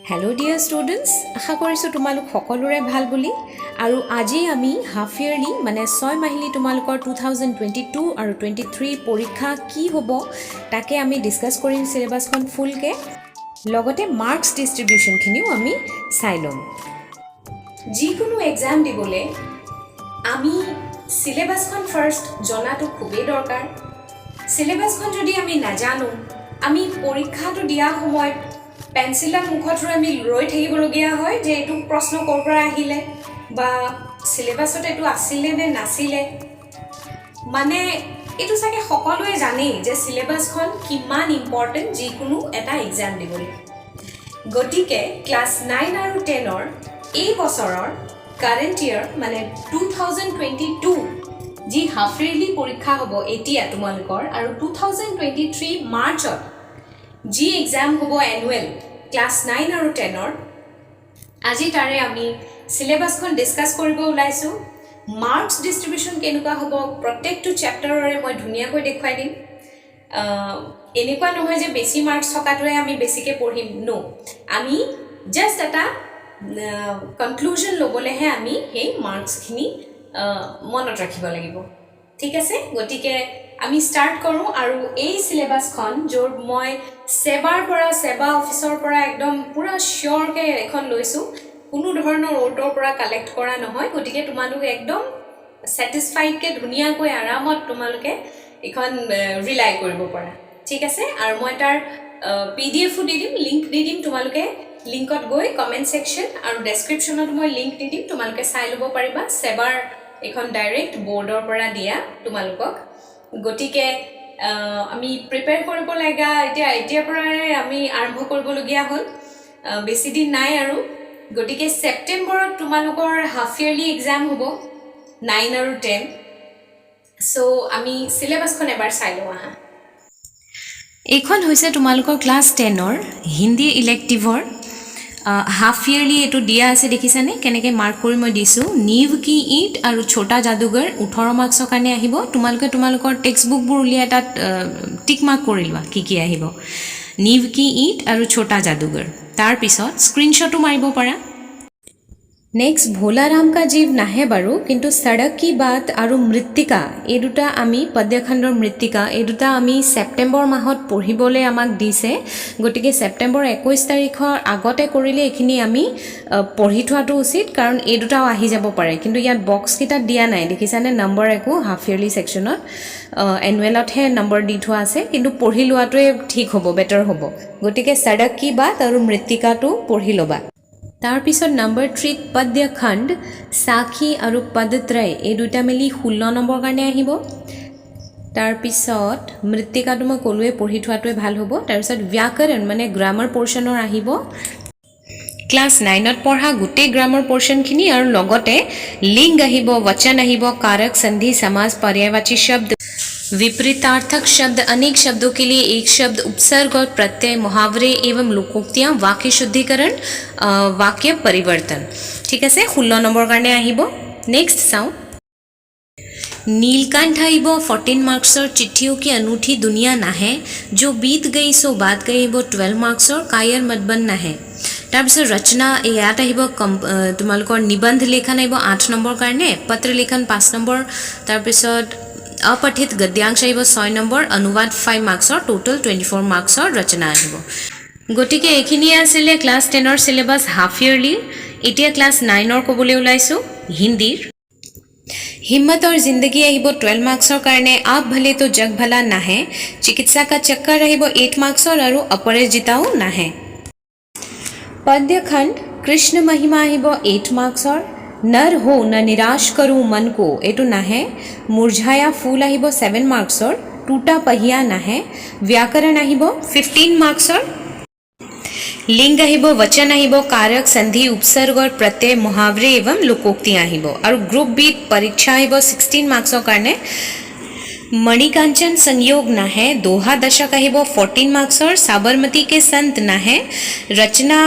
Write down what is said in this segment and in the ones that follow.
Hello dear students, আশা কৰিছো তোমালোক সকলোৰে ভাল বুলি আৰু আজি আমি হাফ ইয়াৰলি মানে 6 মাহিলি তোমালোকৰ 2022 আৰু 23 পৰীক্ষা কি হ'ব তাকে আমি ডিসকাস কৰিম সিলেবাসখন ফুলকে লগতে মার্কস ডিস্ট্রিবিউশন খিনিও আমি চাই লম যিকোনো এক্সাম দিবলে আমি সিলেবাসখন ফার্স্ট জনাটো খুবেই দৰকাৰ সিলেবাসখন যদি আমি নাজানো আমি পৰীক্ষাটো দিয়া সময় পেন্সিলৰ মুখত আমি ৰৈ থাকিবলগীয়া হয় যে এটো প্ৰশ্ন কৰ পৰা আহিলে বা সিলেবাসত এটো আছিল নে নাছিল মানে এটো সাকে সকলোৱে জানে যে সিলেবাসখন কিমান ইম্পৰ্টেন্ট যিকোনো এটা এক্সাম দিবলৈ গতিকে ক্লাস 9 আৰু 10 ৰ এই বছৰৰ কাৰেন্ট ইয়াৰ মানে 2022 যি হাফ ইয়াৰলি পৰীক্ষা হ'ব এতিয়া তোমালোকৰ আৰু 2023 মাৰ্চত जी एग्जाम होबो एनुअल क्लास 9 और 10 और আজি তাৰে আমি সিলেবাসখন ডিসকাস কৰিব ওলাইছো মাৰ্কস ডিস্ট্ৰিবিউশন কেনেকুৱা হ'ব প্ৰত্যেকটো চ্যাপ্টাৰৰে মই ধুনিয়াকৈ দেখুৱাই দিম এনেকুৱা নহয় যে বেছি মাৰ্কস থকাটোৱে আমি বেছিকে পঢ়িম নো আমি জাস্ট এটা কনক্লুজন লবলেহে আমি সেই মার্কস খিনি মনত ৰাখিব লাগিব ঠিক আছে গতিকে আমি স্টাৰ্ট কৰো আৰু এই সিলেবাসখন জোৰ মই সেবা অফিসৰ পৰা একদম পুৰা শিওৰ কে এখন লৈছো কোনো ধৰণৰ ওটৰ পৰা কালেক্ট কৰা নহয় গতিকে তোমালোক একদম স্যাটিসফাইড কে ধুনিয়াকৈ আৰামত তোমালোকে এখন ৰিলাই কৰিব পাৰা ঠিক আছে আৰু মই তাৰ পিডিএফ দি দিম লিংক দি দিম তোমালোকে লিংকত গৈ কমেন্ট সেকশন আৰু ডেসক্ৰিপচনত মই লিংক দি দিম তোমালোকে চাই লব পাৰিবা সেবাৰ এখন ডাইৰেক্ট বোৰ্ডৰ পৰা দিয়া তোমালোকক গতিকে আমি প্ৰিপেয়াৰ কৰিব লাগা এতিয়া পৰাই আমি আৰম্ভ কৰিব লগিয়া হ'ল বেছি দিন নাই আৰু গতিকে সেপ্টেম্বৰত তোমালোকৰ হাফ ইয়াৰলি এক্সাম হ'ব 9 আৰু 10 সো আমি সিলেবাসখন এবাৰ চাই লওঁ আহা এইখন হৈছে তোমালোকৰ ক্লাস 10 ৰ হিন্দী ইলেক্টিভৰ হাফ ইয়াৰলি এটো দিয়া আছে দেখিছানে কেনেকে মাৰ্ক কৰি মই দিছো নিভ কি ইট আৰু ছোটা জাদুগৰ 18 মাৰ্কসৰ কাৰণে আহিব তোমালোকৰ টেক্সট বুক বোৰ উলিয়া তাত টিক মাৰ্ক কৰিলবা কি আহিব নিভ কি ইট আৰু ছোটা জাদুগৰ তাৰ পিছত স্ক্ৰিনশ্বটো মাৰিব পাৰা नेक्स्ट भोलाराम का जीव नाहे बारू किंतु सड़क की बात आरु मृत्तिका এই দুটা আমি পদ্যখণ্ডৰ মৃত্তিকা এই দুটা আমি সেপ্টেম্বৰ মাহত পঢ়িবলে আমাক দিছে গটিকে সেপ্টেম্বৰ 21 তাৰিখৰ আগতে কৰিলে এখিনি আমি পঢ়ি থোৱাটো উচিত কাৰণ এই দুটাও আহি যাব পাৰে কিন্তু ইয়াত বক্স কিটা দিয়া নাই দেখিছানে নম্বৰ একো হাফ ইয়াৰলি সেকশনত এনুৱেলত হে নম্বৰ দি থোৱা আছে কিন্তু পঢ়ি লোৱাটোৱে ঠিক হ'ব বেটাৰ হ'ব গটিকে সড়ক কি বাত আৰু মৃত্তিকাটো পঢ়ি লবা तार पिছত नंबर 3 पद्य खंड साखी और पदत्रय ए दुटा मिली 16 नंबर কাৰণে আহিব तार पिছত মৃত্তিকাটো মই কলুৱে পঢ়ি থোৱাটোৱে ভাল হ'ব तार পিছত व्याकरण মানে গ্ৰামাৰ পোৰশনৰ আহিব ক্লাস 9 ত পঢ়া গুটে গ্ৰামাৰ পোৰশন খিনি আৰু লগতে লিংগ আহিব वचन আহিব कारक संधि समास पर्यायवाची शब्द विपरीतार्थक शब्द अनेक शब्दों के लिए एक शब्द उपसर्ग और प्रत्यय मुहावरे एवं लोकोक्तियां वाक्य शुद्धिकरण वाक्य परिवर्तन ठीक है 16 नंबर কাৰণে আহিব नेक्स्ट साउंड नीलकंठ आइबो 14 मार्क्सर चिट्ठियों की अनूठी दुनिया ना है जो बीत गई सो बात गई वो 12 मार्क्सर कायर मत ना है तार पिছত रचना यात आइबो তোমালোকৰ নিবন্ধ লেখন आइबो 8 नंबर কাৰণে पत्र लेखन 5 नंबर तार पिছত अपठित गद्यांश आइबो 6 नंबर अनुवाद 5 मार्क्सर टोटल 24 मार्क्सर रचना आइबो গটিকে এখিনি আছিল ক্লাস 10 ৰ সিলেবাস হাফ ইয়াৰলি এতিয়া ক্লাস 9 ৰ কবলে ওলাইছো হিন্দীৰ हिम्मत और जिंदगी आइबो 12 मार्क्सर কাৰণে आप भले तो जग भला ना है चिकित्सा का चक्कर आइबो 8 मार्क्सर और अपराजिताओ ना है पद्य खंड कृष्ण महिमा आइबो 8 मार्क्सर नर हो न निराश करूं मन को एटो ना है मुरझाया फूल आइबो 7 मार्क्सर टूटा पहिया ना है व्याकरण आइबो 15 मार्क्सर लिंग आहिबो वचन आहिबो कारक संधि उपसर्ग और प्रत्यय मुहावरे एवं लोकोक्तियां आहिबो और ग्रुप बी परीक्षा आहिबो 16 मार्क्सर কাৰণে मणिकांचन संयोग ना है दोहा दशक आहिबो 14 मार्क्सर साबरमती के संत ना है रचना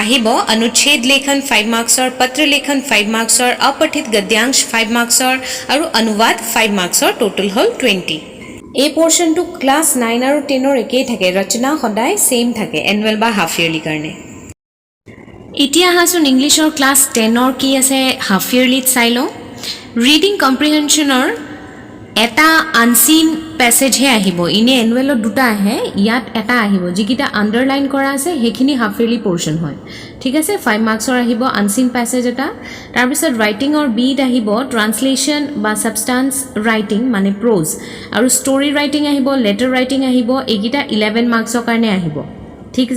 आहिबो अनुच्छेद लेखन 5 मार्क्सर पत्र लेखन 5 मार्क्सर अपठित गद्यांश 5 मार्क्सर और अनुवाद 5 मार्क्सर टोटल हल 20 এই পোরশনটো ক্লাস 9 আৰু 10 ৰ একেই থাকে ৰচনা সদায় সেম থাকে এনুৱেল বা হাফ ইয়াৰলি কাৰণে এতিয়া আহাচোন ইংলিছৰ ক্লাছ 10ৰ কি আছে হাফ ইয়াৰলিত চাই লওঁ ৰিডিং কম্প্ৰিহেনশ্যনৰ এটা আনচিন পেছেজহে আহিব ইনে এনুৱেলত দুটা আহে ইয়াত এটা আহিব যিকেইটা আণ্ডাৰলাইন কৰা আছে সেইখিনি হাফ ইয়াৰলি পৰ্চন হয় ঠিক আছে 5 মাৰ্কছৰ আহিব আনচিন পেছেজ এটা তাৰপিছত ৰাইটিঙৰ বিট আহিব ট্ৰান্সলেশ্যন বা ছাবষ্টান্স ৰাইটিং মানে প্ৰ'জ আৰু ষ্টৰী ৰাইটিং আহিব লেটাৰ ৰাইটিং আহিব এইকেইটা 11 মাৰ্কছৰ কাৰণে আহিব ঠিক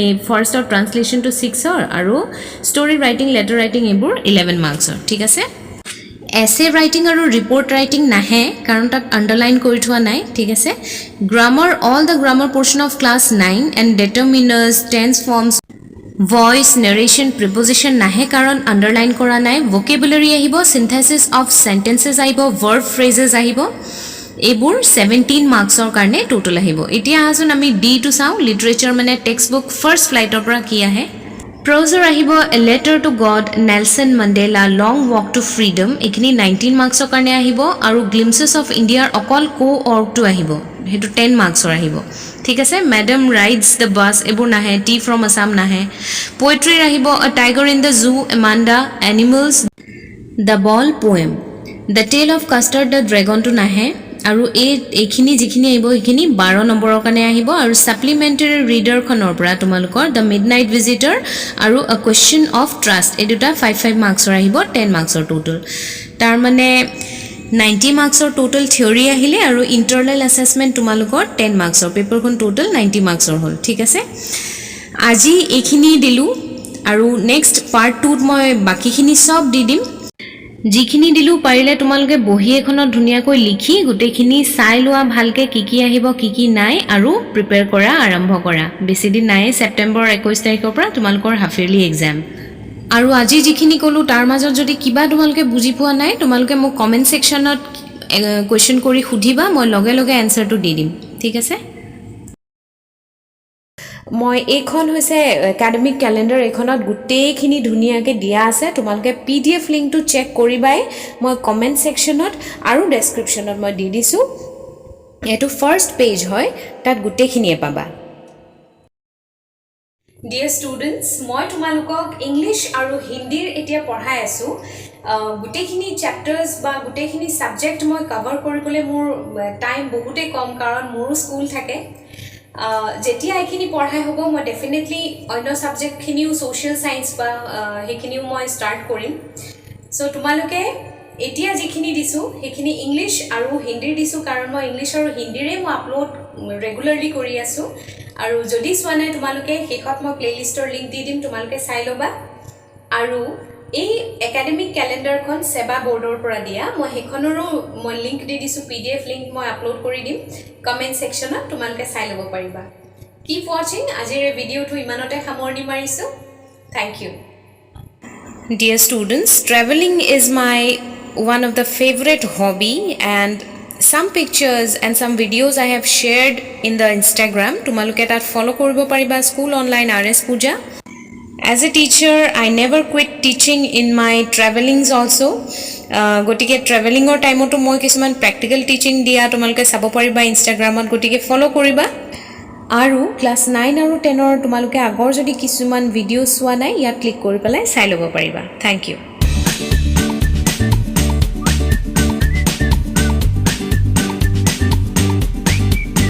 এই ফাৰ্ষ্টৰ ট্ৰান্সলেশ্যনটো 6ৰ আৰু ষ্টৰী ৰাইটিং লেটাৰ ৰাইটিং এইবোৰ 11 মাৰ্কছৰ ঠিক আছে এছে ৰাইটিং আৰু ৰিপৰ্ট ৰাইটিং নাহে কাৰণ তাত আণ্ডাৰলাইন কৰি থোৱা নাই ঠিক আছে grammar all the grammar portion of class 9 and determiners tense forms voice narration preposition নাহে কাৰণ আণ্ডাৰলাইন কৰা নাই ভকেবুলাৰী আহিব চিন্থেচিছ অফ চেণ্টেন্সেছ আহিব ভাৰ্ব ফ্ৰেজেছ আহিব এইবোৰ 17 মাৰ্কছৰ কাৰণে টোটেল আহিব এতিয়া আহাচোন আমি ডিটো চাওঁ লিটাৰেচাৰ মানে টেক্সট বুক ফাৰ্ষ্ট ফ্লাইটৰ পৰা কি আহে প্ৰ'জৰ আহিব a letter to god Nelson Mandela long walk to freedom এইখিনি 19 মাৰ্কছৰ কাৰণে আহিব আৰু গ্লিমছেছ অফ ইণ্ডিয়াৰ অকল অৰ্গটো আহিব সেইটো 10 মাৰ্কছৰ আহিব ঠিক আছে মেডাম ৰাইডছ দ্য বাছ এইবোৰ নাহে টি ফ্ৰম আছাম নাহে পয়েট্ৰিৰ আহিব a tiger in the zoo Amanda animals the ball poem the tale of custard the ড্ৰেগনটো নাহে আৰু এইখিনি যিখিনি আহিব সেইখিনি 12 নম্বৰৰ কাৰণে আহিব আৰু ছাপ্লিমেণ্টাৰী ৰিডাৰখনৰ পৰা তোমালোকৰ দ্য মিডনাইট ভিজিটৰ আৰু আ কুৱেশ্যন অফ ট্ৰাষ্ট এই দুটা 5 মাৰ্কছৰ আহিব 10 মাৰ্কছৰ টোটেল তাৰ মানে 90 মাৰ্কছৰ টোটেল থিয়ৰী আহিলে আৰু ইণ্টাৰনেল এছেছমেণ্ট তোমালোকৰ 10 মাৰ্কছৰ পেপাৰখন টোটেল 90 মাৰ্কছৰ হ'ল ঠিক আছে আজি এইখিনি দিলোঁ আৰু নেক্সট পাৰ্ট 2ত মই বাকীখিনি চব দি দিম যিখিনি দিলোঁ পাৰিলে তোমালোকে বহি এখনত ধুনীয়াকৈ লিখি গোটেইখিনি চাই লোৱা ভালকে কি আহিব কি নাই আৰু প্ৰিপেয়াৰ কৰা আৰম্ভ কৰা বেছি দিন নাই ছেপ্টেম্বৰ 21 তাৰিখৰ পৰা তোমালোকৰ হাফ ইয়াৰলি এক্সাম আৰু আজি যিখিনি ক'লোঁ তাৰ মাজত যদি কিবা তোমালোকে বুজি পোৱা নাই তোমালোকে মোক কমেণ্ট ছেকশ্যনত কুৱেশ্যন কৰি সুধিবা মই লগে লগে এনচাৰটো দি দিম ঠিক আছে মই এইখন হৈছে একাডেমিক কেলেণ্ডাৰ এইখনত গোটেইখিনি ধুনীয়াকৈ দিয়া আছে তোমালোকে PDF লিংকটো চেক কৰিবাই মই কমেণ্ট ছেকশ্যনত আৰু ডেছক্ৰিপশ্যনত মই দি দিছোঁ এইটো ফাৰ্ষ্ট পেজ হয় তাত গোটেইখিনিয়ে পাবা ডিয়াৰ ষ্টুডেণ্টছ মই তোমালোকক ইংলিছ আৰু হিন্দীৰ এতিয়া পঢ়াই আছোঁ গোটেইখিনি চেপ্টাৰ্ছ বা গোটেইখিনি ছাবজেক্ট মই কভাৰ কৰিবলৈ মোৰ টাইম বহুতেই কম কাৰণ মোৰো স্কুল থাকে যেতিয়া এইখিনি পঢ়াই হ'ব মই ডেফিনেটলি অন্য ছাবজেক্টখিনিও ছ'চিয়েল ছায়েন্স বা সেইখিনিও মই ষ্টাৰ্ট কৰিম চ' তোমালোকে এতিয়া যিখিনি দিছোঁ সেইখিনি ইংলিছ আৰু হিন্দীৰ দিছোঁ কাৰণ মই ইংলিছ আৰু হিন্দীৰে মই আপলোড ৰেগুলাৰলি কৰি আছোঁ আৰু যদি চোৱা নাই তোমালোকে শেষত মই প্লেলিষ্টৰ লিংক দি দিম তোমালোকে চাই ল'বা আৰু এই একাডেমিক কেলেণ্ডাৰখন সেৱা বৰ্ডৰ পৰা দিয়া মই সেইখনৰো মই লিংক দি দিছোঁ PDF লিংক মই আপলোড কৰি দিম কমেণ্ট ছেকশ্যনত তোমালোকে চাই ল'ব পাৰিবা কিপ ৱাচিং আজিৰ এই ভিডিঅ'টো ইমানতে সামৰণি মাৰিছোঁ thank you dear students travelling is my one of the favorite hobby and some pictures and some videos I have shared in the Instagram তোমালোকে তাত ফলো কৰিব পাৰিবা school online RS Pooja as a teacher I never quit teaching in my travelings also গটিকে ট্ৰেভেলিঙৰ টাইমতো মই কিছুমান practical teaching দিয়া তোমালোকে চাব পাৰিবা ইনষ্টাগ্ৰামত গটিকে ফলো কৰিবা আৰু ক্লাছ 9 আৰু 10ৰ তোমালোকে আগৰ যদি কিছুমান ভিডিঅ' চোৱা নাই ইয়াত ক্লিক কৰি পেলাই চাই ল'ব পাৰিবা থ্যাংক ইউ